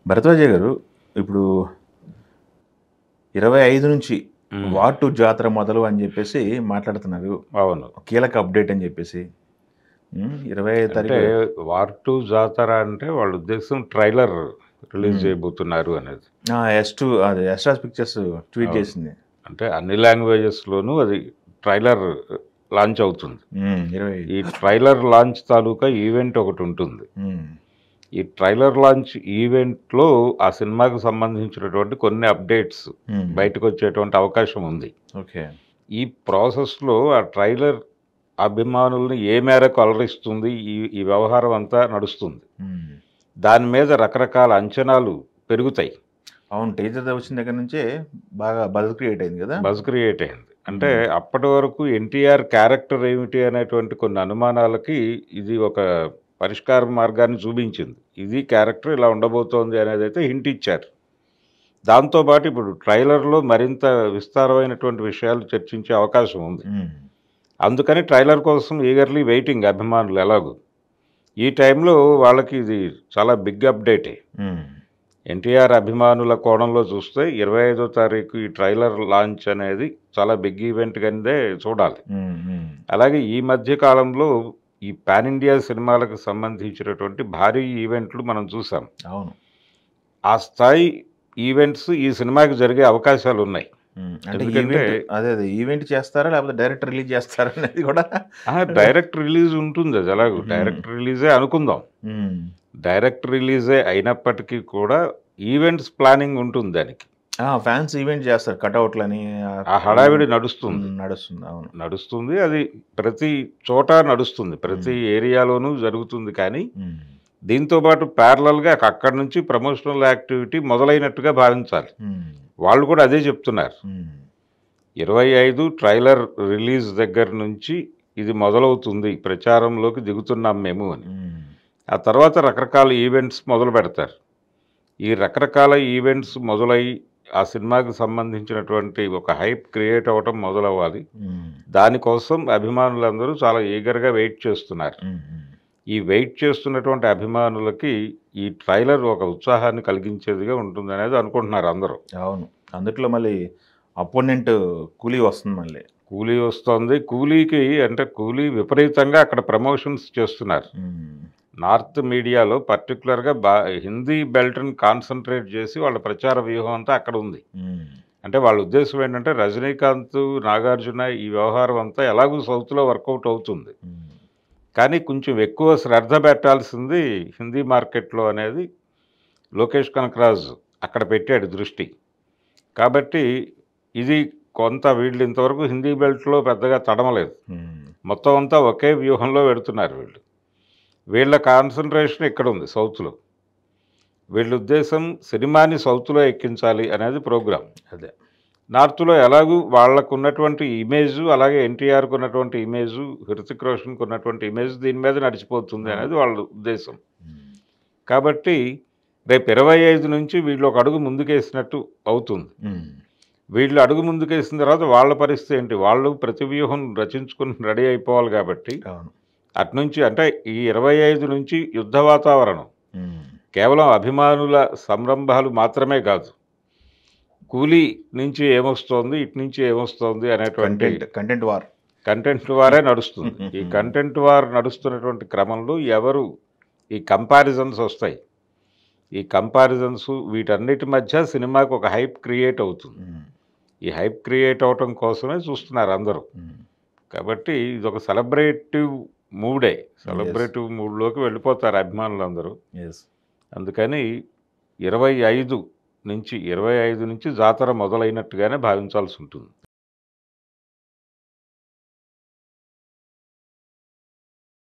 భరద్వాజ గారు ఇప్పుడు 25 నుంచి హ్మ్. వార్ 2 జాతర మొదలు అని చెప్పేసి మాట్లాడుతున్నారు. అవును. కీలక అప్డేట్ అని చెప్పేసి. 25 అంటే తారీఖు. వార్ 2 జాతర అంటే వాళ్ళ ఉద్దేశం ట్రైలర్ రిలీజ్ హ్మ్. చేయబోతున్నారు అనేది. S2 అది ఎస్ట్రాస్ పిక్చర్స్ ట్వీట్ అవును. చేసింది. అంటే అన్ని లాంగ్వేజెస్‌లోనూ అది ట్రైలర్ లాంచ్ అవుతుంది. 25. ఈ ట్రైలర్ లాంచ్ తాలూకా ఈవెంట్ ఒకటుంటుంది. హ్మ్. ఈ ట్రైలర్ లాంచ్ ఈవెంట్‌లో ఆ సినిమాకి సంబంధించినటువంటి కొన్ని అప్డేట్స్ హ్మ్. బయటకొచ్చేటువంటి అవకాశం ఉంది. ఓకే. ఈ ప్రాసెస్‌లో ఆ ట్రైలర్ అభిమానుల్ని ఏ మేరకు అలరిస్తుంది ఈ ఈ వ్యవహారం అంతా నడుస్తుంది. హ్మ్. దాని మీద రకరకాల అంచనాలు పెరుగుతాయి. అవును. టీజర్ వచ్చిన దగ్గర నుంచే బాగా బజ్ క్రియేట్ అయింది కదా! బజ్ క్రియేట్ అయింది. అంటే హ్మ్. అప్పటి వరకు ఎన్టీఆర్ క్యారెక్టర్ ఏమిటి అనేటువంటి కొన్ని అనుమానాలకి ఇది ఒక పరిష్కార మార్గాన్ని చూపించింది. ఇది క్యారెక్టర్ ఇలా ఉండబోతోంది అనేదైతే హింట్ ఇచ్చారు. దాంతో పాటు ఇప్పుడు ట్రైలర్‌లో మరింత విస్తారమైనటువంటి విషయాలు చర్చించే అవకాశం ఉంది. హ్మ్. అందుకని ట్రైలర్ కోసం ఈగర్‌లీ వెయిటింగ్ అభిమానులు ఎలాగూ. ఈ టైంలో వాళ్ళకి ఇది చాలా బిగ్ అప్డేటే. హ్మ్. ఎన్టీఆర్ అభిమానుల కోణంలో చూస్తే 25వ తారీఖు ఈ ట్రైలర్ లాంచ్ అనేది చాలా బిగ్ ఈవెంట్ కిందే చూడాలి. హ్మ్. హ్మ్. అలాగే ఈ మధ్య కాలంలో ఈ పాన్ ఇండియా సినిమాలకు సంబంధించినటువంటి భారీ ఈవెంట్లు మనం చూసాం. అవును. ఆ స్థాయి ఈవెంట్స్ ఈ సినిమాకి జరిగే అవకాశాలున్నాయి. అంటే ఎందుకంటే అదే ఈవెంట్ చేస్తారా? లేకపోతే డైరెక్ట్ రిలీజ్ చేస్తారా అనేది కూడా డైరెక్ట్ రిలీజ్ ఉంటుంది అది ఎలాగో. హ్మ్. డైరెక్ట్ రిలీజే అనుకుందాం. హ్మ్. డైరెక్ట్ రిలీజే అయినప్పటికీ కూడా ఈవెంట్స్ ప్లానింగ్ ఉంటుంది దానికి. ఫాన్స్ ఈవెంట్ చేస్తారు. కటౌట్‌లని ఆ హడావిడి ఈవెంట్ నడుస్తుంది. నడుస్తుంది. అవును. నడుస్తుంది. అది ప్రతి చోట నడుస్తుంది. ప్రతి హ్మ్. ఏరియాలోనూ జరుగుతుంది కానీ, హ్మ్. దీంతో పాటు ప్యారలల్‌గా అక్కడి నుంచి ప్రమోషనల్ యాక్టివిటీ మొదలైనట్టుగా భావించాలి. హ్మ్. వాళ్ళు కూడా అదే చెప్తున్నారు. హ్మ్. 25 ట్రైలర్ రిలీజ్ దగ్గర నుంచి ఇది మొదలవుతుంది. ప్రచారంలోకి దిగుతున్నాం మేము అని. హ్మ్. ఆ తర్వాత రకరకాల ఈవెంట్స్ మొదలుపెడతారు. ఈ రకరకాల ఈవెంట్స్ మొదలై ఆ సినిమాకి సంబంధించినటువంటి ఒక హైప్ క్రియేట్ అవ్వటం మొదలవ్వాలి. హ్మ్. దానికోసం అభిమానులందరూ చాలా ఈగర్‌గా వెయిట్ చేస్తున్నారు. హ్మ్. హ్మ్. ఈ వెయిట్ చేస్తున్నటువంటి అభిమానులకి ఈ ట్రైలర్ ఒక ఉత్సాహాన్ని కలిగించేదిగా ఉంటుందనేది అనుకుంటున్నారు అందరూ. అవును. అందుట్లో మళ్ళీ అపోనెంట్ కూలీ వస్తుంది మళ్ళీ. 'కూలీ' వస్తోంది. 'కూలీకి' అంటే 'కూలీ' విపరీతంగా అక్కడ ప్రమోషన్స్ చేస్తున్నారు. హ్మ్. నార్త్ మీడియాలో పర్టిక్యులర్‌గా హిందీ బెల్ట్‌ని కాన్సంట్రేట్ చేసి వాళ్ళ ప్రచార వ్యూహం అంతా అక్కడ ఉంది. హ్మ్. అంటే వాళ్ళ ఉద్దేశ్యం ఏంటంటే 'రజనీకాంత్', 'నాగార్జున' ఈ వ్యవహారం అంతా ఎలాగూ సౌత్‌లో వర్కౌట్ అవుతుంది. హ్మ్. కానీ కొంచెం ఎక్కువ శ్రద్ధ పెట్టాల్సింది హిందీ మార్కెట్‌లో అనేది లోకేష్ కనకరాజ్ అక్కడ పెట్టాడు దృష్టి. కాబట్టి ఇది కొంత వీళ్ళు ఇంతవరకు హిందీ బెల్ట్‌లో పెద్దగా తడమలేదు. హ్మ్. మొత్తం అంతా ఒకే వ్యూహంలో వెడుతున్నారు వీళ్ళు. వీళ్ళ కాన్సంట్రేషన్ ఇక్కడుంది సౌత్‌లో. వీళ్ళ ఉద్దేశం సినిమాని సౌత్‌లో ఎక్కించాలి అనేది ప్రోగ్రామ్. అదే. నార్త్‌లో ఎలాగూ వాళ్ళకున్నటువంటి ఇమేజు, అలాగే ఎన్టీఆర్‌కున్నటువంటి ఇమేజు, హృతిక్ రోషన్‌కున్నటువంటి ఇమేజ్ దీని మీద నడిచిపోతుంది అవును. అనేది వాళ్ళ ఉద్దేశం. హ్మ్. కాబట్టి రేపు 25 నుంచి వీళ్ళు ఒక అడుగు ముందుకేసినట్టు అవుతుంది. హ్మ్. వీళ్ళు అడుగు ముందుకేసిన తర్వాత వాళ్ళ పరిస్థితి ఏంటి? వాళ్ళు ప్రతి వ్యూహం రచించుకొని రెడీ అయిపోవాలి కాబట్టి, అవును. అటునుంచి అంటే ఈ 25 నుంచి యుద్ధ వాతావరణం. హ్మ్. కేవలం అభిమానుల సంరంభాలు మాత్రమే కాదు. కూలీ నుంచి ఏమొస్తోంది, ఇటు నుంచి ఏమొస్తోంది అనేటువంటి కంటెంట్ వార్. కంటెంట్ వారే నడుస్తుంది. ఈ కంటెంట్ వార్ నడుస్తున్నటువంటి క్రమంలో ఎవరు ఈ కంపారిజన్స్ ఒస్తాయి. ఈ కంపారిజన్స్ వీటన్నిటి మధ్య సినిమాకి ఒక హైప్ క్రియేట్ అవుతుంది. హ్మ్. ఈ హైప్ క్రియేట్ అవ్వటం కోసమే చూస్తున్నారు అందరూ. హ్మ్. కాబట్టి ఇదొక సెలబ్రేటివ్ మూడే. యెస్. సెలబ్రేటివ్ మూడ్‌లోకి వెళ్ళిపోతారు అభిమానులందరూ. యెస్. అందుకని 25 నుంచి 25 నుంచి జాతర మొదలైనట్టుగానే భావించాల్సుంటుంది.